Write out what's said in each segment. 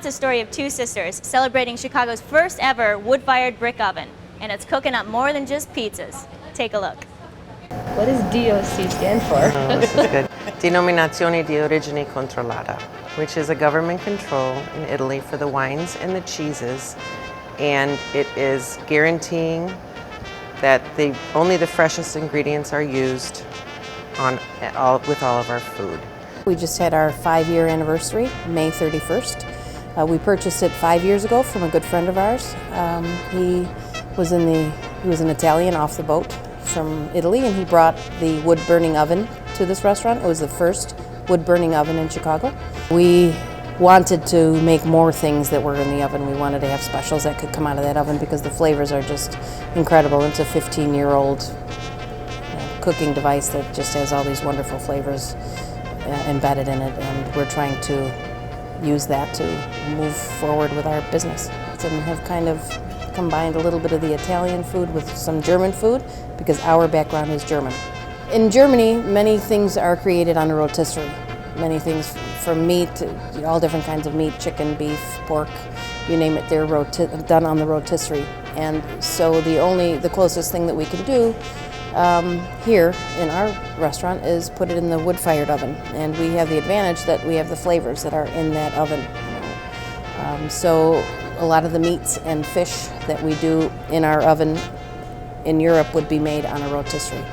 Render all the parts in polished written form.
it's a story of two sisters celebrating Chicago's first ever wood-fired brick oven, and it's cooking up more than just pizzas. Take a look. What does DOC stand for? Oh, this is good. Denominazione di Origine Controllata, which is a government control in Italy for the wines and the cheeses, and it is guaranteeing that only the freshest ingredients are used with all of our food. We just had our 5-year anniversary, May 31st. We purchased it 5 years ago from a good friend of ours. He was an Italian off the boat from Italy, and he brought the wood-burning oven to this restaurant. It was the first wood-burning oven in Chicago. We wanted to make more things that were in the oven. We wanted to have specials that could come out of that oven because the flavors are just incredible. It's a 15-year-old cooking device that just has all these wonderful flavors embedded in it, and we're trying to use that to move forward with our business. And have kind of combined a little bit of the Italian food with some German food because our background is German. In Germany, many things are created on a rotisserie. Many things from meat, all different kinds of meat, chicken, beef, pork, you name it, they're done on the rotisserie. And so the closest thing that we can do here in our restaurant is put it in the wood-fired oven, and we have the advantage that we have the flavors that are in that oven. So a lot of the meats and fish that we do in our oven in Europe would be made on a rotisserie.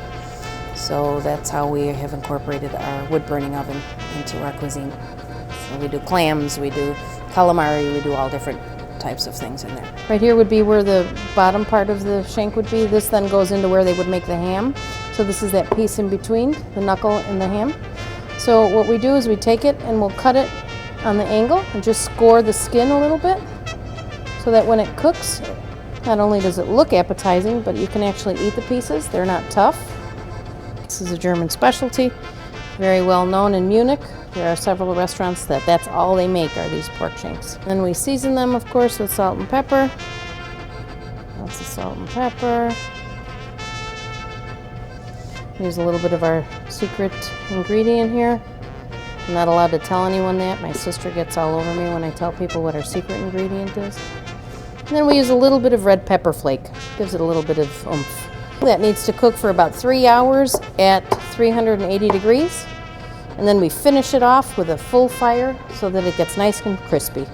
So that's how we have incorporated our wood-burning oven into our cuisine. So we do clams, we do calamari, we do all different types of things in there. Right here would be where the bottom part of the shank would be. This then goes into where they would make the ham. So this is that piece in between the knuckle and the ham. So what we do is we take it and we'll cut it on the angle and just score the skin a little bit so that when it cooks, not only does it look appetizing, but you can actually eat the pieces. They're not tough. This is a German specialty, very well known in Munich. There are several restaurants that's all they make are these pork shanks. And we season them, of course, with salt and pepper. Lots of salt and pepper. Here's a little bit of our secret ingredient here. I'm not allowed to tell anyone that. My sister gets all over me when I tell people what our secret ingredient is. And then we use a little bit of red pepper flake. Gives it a little bit of oomph. That needs to cook for about 3 hours at 380 degrees. And then we finish it off with a full fire so that it gets nice and crispy.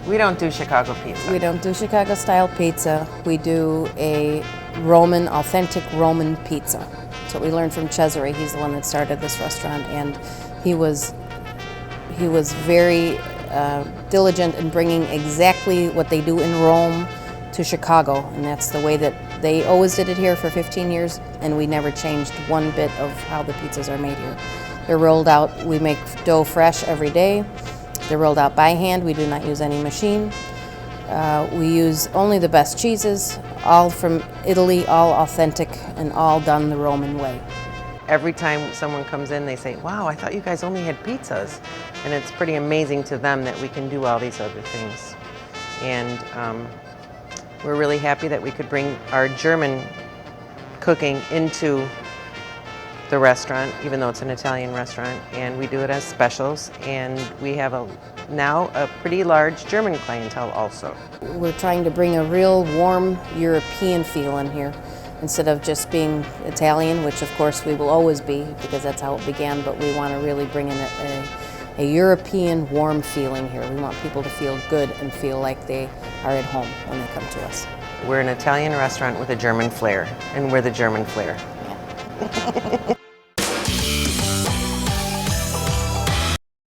We don't do Chicago pizza. We don't do Chicago style pizza. We do a authentic Roman pizza. That's what we learned from Cesare. He's the one that started this restaurant, and he was very diligent in bringing exactly what they do in Rome to Chicago, and that's the way that they always did it here for 15 years, and we never changed one bit of how the pizzas are made here. They're rolled out, we make dough fresh every day. They're rolled out by hand. We do not use any machine. We use only the best cheeses, all from Italy, all authentic, and all done the Roman way. Every time someone comes in, they say, wow, I thought you guys only had pizzas. And it's pretty amazing to them that we can do all these other things. And we're really happy that we could bring our German cooking into the restaurant, even though it's an Italian restaurant, and we do it as specials, and we have now a pretty large German clientele also. We're trying to bring a real warm European feel in here instead of just being Italian, which of course we will always be because that's how it began, but we want to really bring in a European warm feeling here. We want people to feel good and feel like they are at home when they come to us. We're an Italian restaurant with a German flair, and we're the German flair. Yeah.